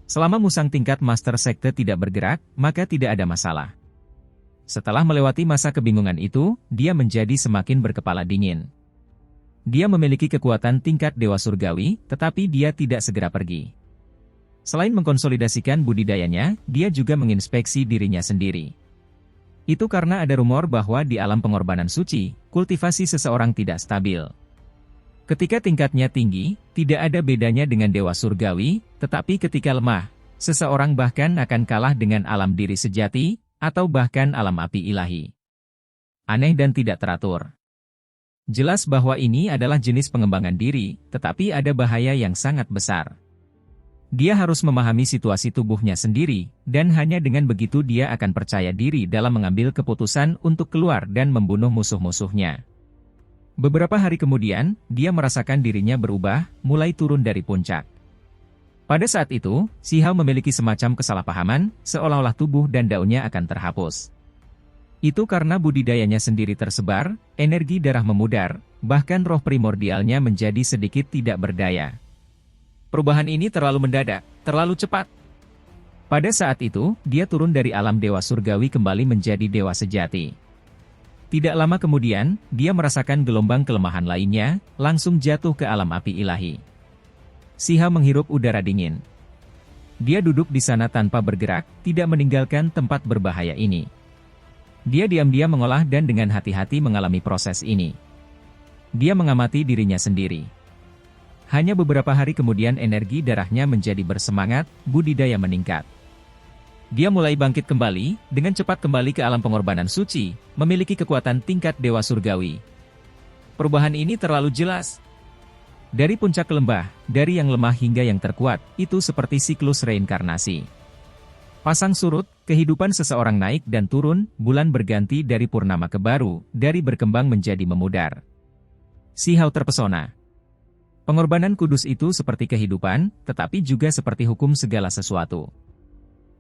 S1: Selama musang tingkat Master Sekte tidak bergerak, maka tidak ada masalah. Setelah melewati masa kebingungan itu, dia menjadi semakin berkepala dingin. Dia memiliki kekuatan tingkat dewa surgawi, tetapi dia tidak segera pergi. Selain mengkonsolidasikan budidayanya, dia juga menginspeksi dirinya sendiri. Itu karena ada rumor bahwa di alam pengorbanan suci, kultivasi seseorang tidak stabil. Ketika tingkatnya tinggi, tidak ada bedanya dengan dewa surgawi, tetapi ketika lemah, seseorang bahkan akan kalah dengan alam diri sejati, atau bahkan alam api ilahi. Aneh dan tidak teratur. Jelas bahwa ini adalah jenis pengembangan diri, tetapi ada bahaya yang sangat besar. Dia harus memahami situasi tubuhnya sendiri, dan hanya dengan begitu dia akan percaya diri dalam mengambil keputusan untuk keluar dan membunuh musuh-musuhnya. Beberapa hari kemudian, dia merasakan dirinya berubah, mulai turun dari puncak. Pada saat itu, Si Hao memiliki semacam kesalahpahaman, seolah-olah tubuh dan daunnya akan terhapus. Itu karena budidayanya sendiri tersebar, energi darah memudar, bahkan roh primordialnya menjadi sedikit tidak berdaya. Perubahan ini terlalu mendadak, terlalu cepat. Pada saat itu, dia turun dari alam dewa surgawi kembali menjadi dewa sejati. Tidak lama kemudian, dia merasakan gelombang kelemahan lainnya, langsung jatuh ke alam api ilahi. Si Hao menghirup udara dingin. Dia duduk di sana tanpa bergerak, tidak meninggalkan tempat berbahaya ini. Dia diam-diam mengolah dan dengan hati-hati mengalami proses ini. Dia mengamati dirinya sendiri. Hanya beberapa hari kemudian energi darahnya menjadi bersemangat, budidaya meningkat. Dia mulai bangkit kembali, dengan cepat kembali ke alam pengorbanan suci, memiliki kekuatan tingkat dewa surgawi. Perubahan ini terlalu jelas. Dari puncak ke lembah, dari yang lemah hingga yang terkuat, itu seperti siklus reinkarnasi. Pasang surut, kehidupan seseorang naik dan turun, bulan berganti dari purnama ke baru, dari berkembang menjadi memudar. Si Hao terpesona. Pengorbanan kudus itu seperti kehidupan, tetapi juga seperti hukum segala sesuatu.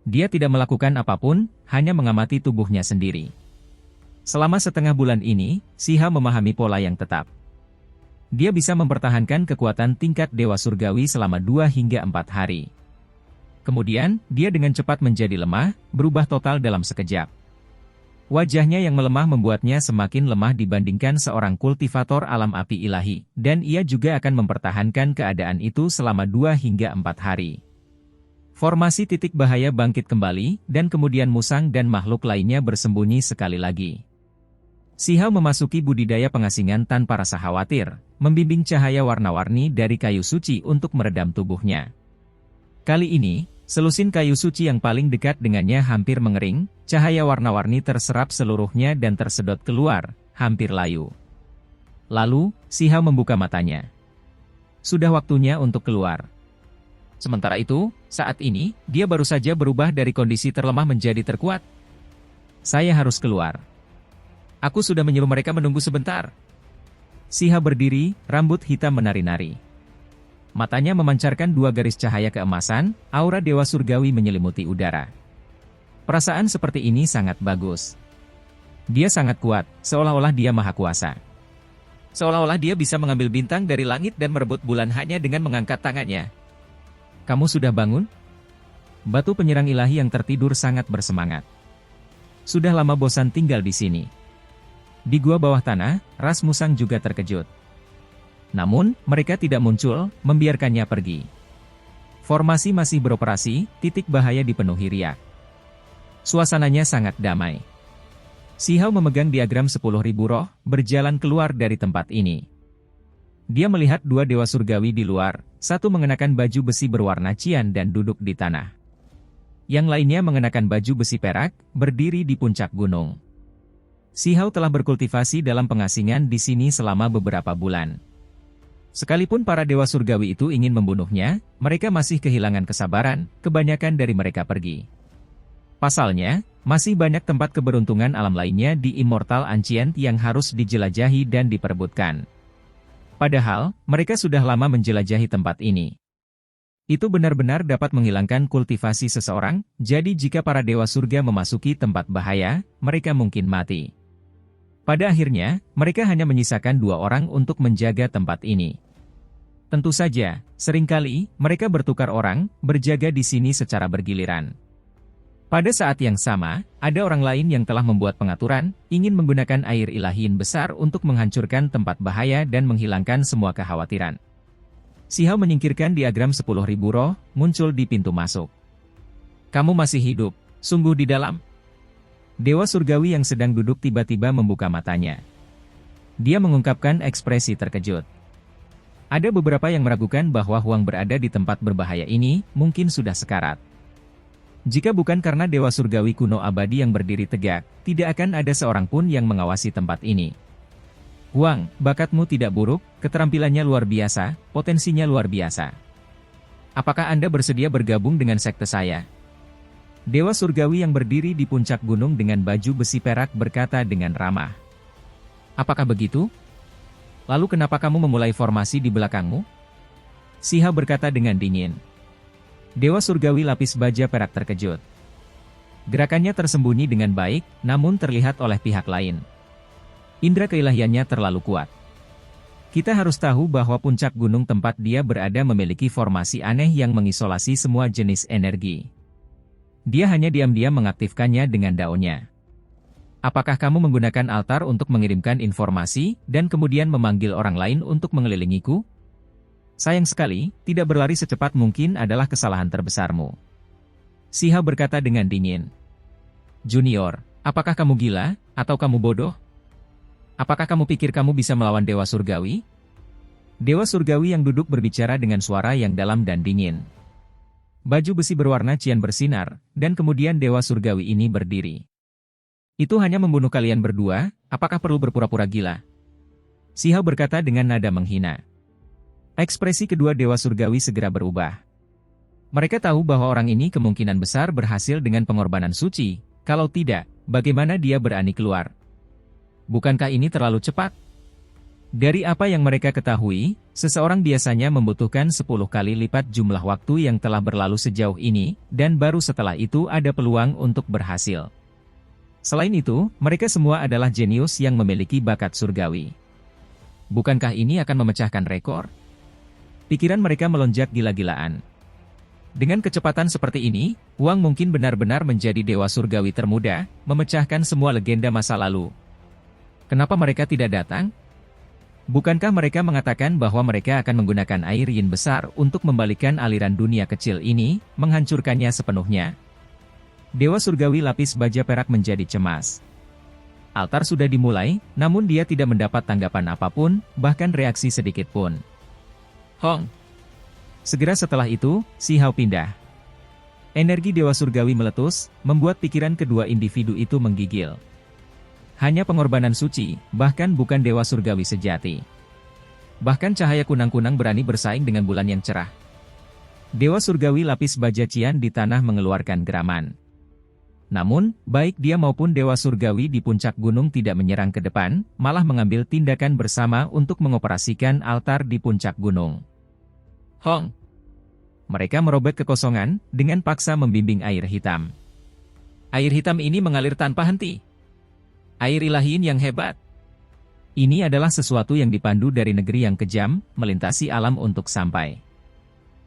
S1: Dia tidak melakukan apapun, hanya mengamati tubuhnya sendiri. Selama setengah bulan ini, Si Hao memahami pola yang tetap. Dia bisa mempertahankan kekuatan tingkat dewa surgawi selama 2 hingga 4 hari. Kemudian, dia dengan cepat menjadi lemah, berubah total dalam sekejap. Wajahnya yang melemah membuatnya semakin lemah dibandingkan seorang kultivator alam api ilahi, dan ia juga akan mempertahankan keadaan itu selama 2 hingga 4 hari. Formasi titik bahaya bangkit kembali, dan kemudian musang dan makhluk lainnya bersembunyi sekali lagi. Si Hao memasuki budidaya pengasingan tanpa rasa khawatir, membimbing cahaya warna-warni dari kayu suci untuk meredam tubuhnya. Kali ini, selusin kayu suci yang paling dekat dengannya hampir mengering, cahaya warna-warni terserap seluruhnya dan tersedot keluar, hampir layu. Lalu, Si Hao membuka matanya. Sudah waktunya untuk keluar. Sementara itu, saat ini, dia baru saja berubah dari kondisi terlemah menjadi terkuat. Saya harus keluar. Aku sudah menyuruh mereka menunggu sebentar. Si Hao berdiri, rambut hitam menari-nari. Matanya memancarkan 2 garis cahaya keemasan, aura dewa surgawi menyelimuti udara. Perasaan seperti ini sangat bagus. Dia sangat kuat, seolah-olah dia maha kuasa. Seolah-olah dia bisa mengambil bintang dari langit dan merebut bulan hanya dengan mengangkat tangannya. Kamu sudah bangun? Batu penyerang ilahi yang tertidur sangat bersemangat. Sudah lama bosan tinggal di sini. Di gua bawah tanah, ras musang juga terkejut. Namun, mereka tidak muncul, membiarkannya pergi. Formasi masih beroperasi, titik bahaya dipenuhi riak. Suasananya sangat damai. Si Hao memegang diagram 10.000 roh, berjalan keluar dari tempat ini. Dia melihat 2 dewa surgawi di luar, satu mengenakan baju besi berwarna cian dan duduk di tanah. Yang lainnya mengenakan baju besi perak, berdiri di puncak gunung. Si Hao telah berkultivasi dalam pengasingan di sini selama beberapa bulan. Sekalipun para dewa surgawi itu ingin membunuhnya, mereka masih kehilangan kesabaran, kebanyakan dari mereka pergi. Pasalnya, masih banyak tempat keberuntungan alam lainnya di Immortal Ancient yang harus dijelajahi dan diperebutkan. Padahal, mereka sudah lama menjelajahi tempat ini. Itu benar-benar dapat menghilangkan kultivasi seseorang, jadi jika para dewa surga memasuki tempat bahaya, mereka mungkin mati. Pada akhirnya, mereka hanya menyisakan 2 orang untuk menjaga tempat ini. Tentu saja, seringkali, mereka bertukar orang, berjaga di sini secara bergiliran. Pada saat yang sama, ada orang lain yang telah membuat pengaturan, ingin menggunakan air ilahiin besar untuk menghancurkan tempat bahaya dan menghilangkan semua kekhawatiran. Si Hao menyingkirkan diagram 10.000 roh, muncul di pintu masuk. Kamu masih hidup, sungguh di dalam. Dewa surgawi yang sedang duduk tiba-tiba membuka matanya. Dia mengungkapkan ekspresi terkejut. Ada beberapa yang meragukan bahwa Huang berada di tempat berbahaya ini, mungkin sudah sekarat. Jika bukan karena Dewa Surgawi kuno abadi yang berdiri tegak, tidak akan ada seorang pun yang mengawasi tempat ini. Huang, bakatmu tidak buruk, keterampilannya luar biasa, potensinya luar biasa. Apakah Anda bersedia bergabung dengan sekte saya? Dewa Surgawi yang berdiri di puncak gunung dengan baju besi perak berkata dengan ramah. Apakah begitu? Lalu kenapa kamu memulai formasi di belakangmu? Si Hao berkata dengan dingin. Dewa Surgawi lapis baja perak terkejut. Gerakannya tersembunyi dengan baik, namun terlihat oleh pihak lain. Indra keilahiannya terlalu kuat. Kita harus tahu bahwa puncak gunung tempat dia berada memiliki formasi aneh yang mengisolasi semua jenis energi. Dia hanya diam-diam mengaktifkannya dengan daunnya. Apakah kamu menggunakan altar untuk mengirimkan informasi, dan kemudian memanggil orang lain untuk mengelilingiku? Sayang sekali, tidak berlari secepat mungkin adalah kesalahan terbesarmu. Si Hao berkata dengan dingin. Junior, apakah kamu gila, atau kamu bodoh? Apakah kamu pikir kamu bisa melawan Dewa Surgawi? Dewa Surgawi yang duduk berbicara dengan suara yang dalam dan dingin. Baju besi berwarna cian bersinar, dan kemudian Dewa Surgawi ini berdiri. Itu hanya membunuh kalian berdua, apakah perlu berpura-pura gila? Si Hao berkata dengan nada menghina. Ekspresi kedua Dewa Surgawi segera berubah. Mereka tahu bahwa orang ini kemungkinan besar berhasil dengan pengorbanan suci, kalau tidak, bagaimana dia berani keluar? Bukankah ini terlalu cepat? Dari apa yang mereka ketahui, seseorang biasanya membutuhkan 10 kali lipat jumlah waktu yang telah berlalu sejauh ini, dan baru setelah itu ada peluang untuk berhasil. Selain itu, mereka semua adalah jenius yang memiliki bakat surgawi. Bukankah ini akan memecahkan rekor? Pikiran mereka melonjak gila-gilaan. Dengan kecepatan seperti ini, Huang mungkin benar-benar menjadi dewa surgawi termuda, memecahkan semua legenda masa lalu. Kenapa mereka tidak datang? Bukankah mereka mengatakan bahwa mereka akan menggunakan air yin besar untuk membalikkan aliran dunia kecil ini, menghancurkannya sepenuhnya? Dewa Surgawi lapis baja perak menjadi cemas. Altar sudah dimulai, namun dia tidak mendapat tanggapan apapun, bahkan reaksi sedikit pun. Hong! Segera setelah itu, Si Hao pindah. Energi Dewa Surgawi meletus, membuat pikiran kedua individu itu menggigil. Hanya pengorbanan suci, bahkan bukan Dewa Surgawi sejati. Bahkan cahaya kunang-kunang berani bersaing dengan bulan yang cerah. Dewa Surgawi lapis baja cian di tanah mengeluarkan geraman. Namun, baik dia maupun Dewa Surgawi di puncak gunung tidak menyerang ke depan, malah mengambil tindakan bersama untuk mengoperasikan altar di puncak gunung. Hong! Mereka merobek kekosongan, dengan paksa membimbing air hitam. Air hitam ini mengalir tanpa henti. Air ilahiin yang hebat. Ini adalah sesuatu yang dipandu dari negeri yang kejam, melintasi alam untuk sampai.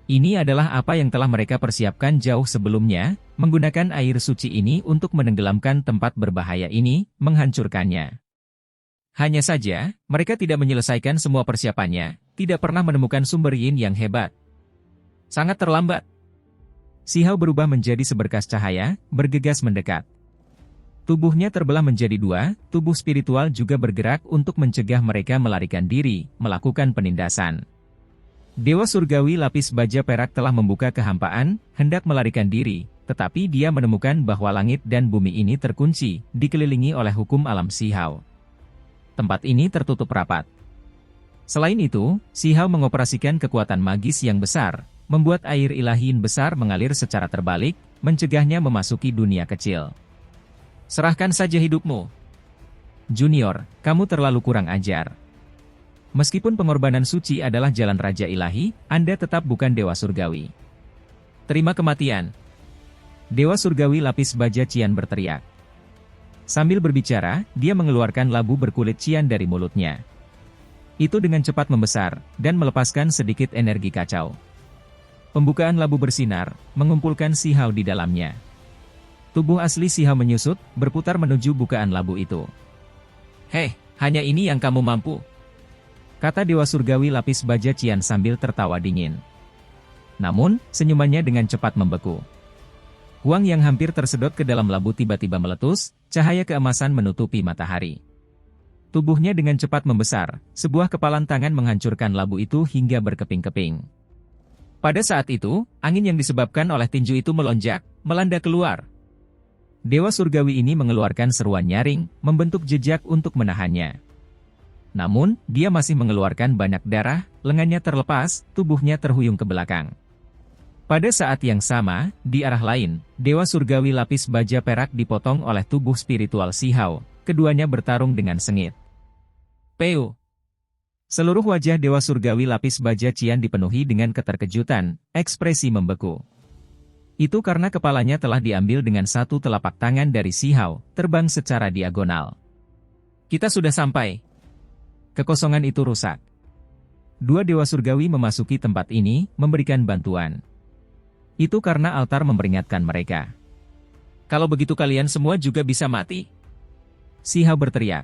S1: Ini adalah apa yang telah mereka persiapkan jauh sebelumnya, menggunakan air suci ini untuk menenggelamkan tempat berbahaya ini, menghancurkannya. Hanya saja, mereka tidak menyelesaikan semua persiapannya, tidak pernah menemukan sumber yin yang hebat. Sangat terlambat. Si Hao berubah menjadi seberkas cahaya, bergegas mendekat. Tubuhnya terbelah menjadi dua, tubuh spiritual juga bergerak untuk mencegah mereka melarikan diri, melakukan penindasan. Dewa Surgawi lapis baja perak telah membuka kehampaan, hendak melarikan diri, tetapi dia menemukan bahwa langit dan bumi ini terkunci, dikelilingi oleh hukum alam Si Hao. Tempat ini tertutup rapat. Selain itu, Si Hao mengoperasikan kekuatan magis yang besar, membuat air ilahiin besar mengalir secara terbalik, mencegahnya memasuki dunia kecil. Serahkan saja hidupmu. Junior, kamu terlalu kurang ajar. Meskipun pengorbanan suci adalah jalan Raja Ilahi, Anda tetap bukan Dewa Surgawi. Terima kematian. Dewa Surgawi lapis baja cian berteriak. Sambil berbicara, dia mengeluarkan labu berkulit cian dari mulutnya. Itu dengan cepat membesar, dan melepaskan sedikit energi kacau. Pembukaan labu bersinar, mengumpulkan Si Hao di dalamnya. Tubuh asli Si Hao menyusut, berputar menuju bukaan labu itu. Hei, hanya ini yang kamu mampu. Kata Dewa Surgawi lapis baja cian sambil tertawa dingin. Namun, senyumannya dengan cepat membeku. Huang yang hampir tersedot ke dalam labu tiba-tiba meletus, cahaya keemasan menutupi matahari. Tubuhnya dengan cepat membesar, sebuah kepalan tangan menghancurkan labu itu hingga berkeping-keping. Pada saat itu, angin yang disebabkan oleh tinju itu melonjak, melanda keluar. Dewa surgawi ini mengeluarkan seruan nyaring, membentuk jejak untuk menahannya. Namun, dia masih mengeluarkan banyak darah, lengannya terlepas, tubuhnya terhuyung ke belakang. Pada saat yang sama, di arah lain, Dewa surgawi lapis baja perak dipotong oleh tubuh spiritual Si Hao. Keduanya bertarung dengan sengit. Peu. Seluruh wajah Dewa surgawi lapis baja Qian dipenuhi dengan keterkejutan, ekspresi membeku. Itu karena kepalanya telah diambil dengan satu telapak tangan dari Si Hao, terbang secara diagonal. Kita sudah sampai. Kekosongan itu rusak. Dua Dewa surgawi memasuki tempat ini, memberikan bantuan. Itu karena altar memperingatkan mereka. Kalau begitu kalian semua juga bisa mati. Si Hao berteriak.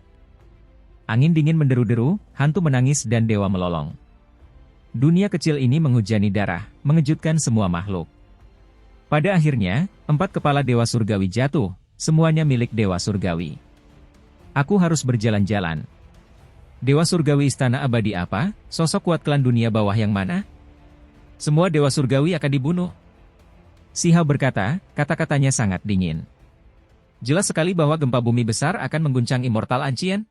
S1: Angin dingin menderu-deru, hantu menangis dan dewa melolong. Dunia kecil ini menghujani darah, mengejutkan semua makhluk. Pada akhirnya, 4 kepala dewa surgawi jatuh, semuanya milik dewa surgawi. Aku harus berjalan-jalan. Dewa surgawi istana abadi apa? Sosok kuat klan dunia bawah yang mana? Semua dewa surgawi akan dibunuh. Si Hao berkata, kata-katanya sangat dingin. Jelas sekali bahwa gempa bumi besar akan mengguncang Immortal Ancient.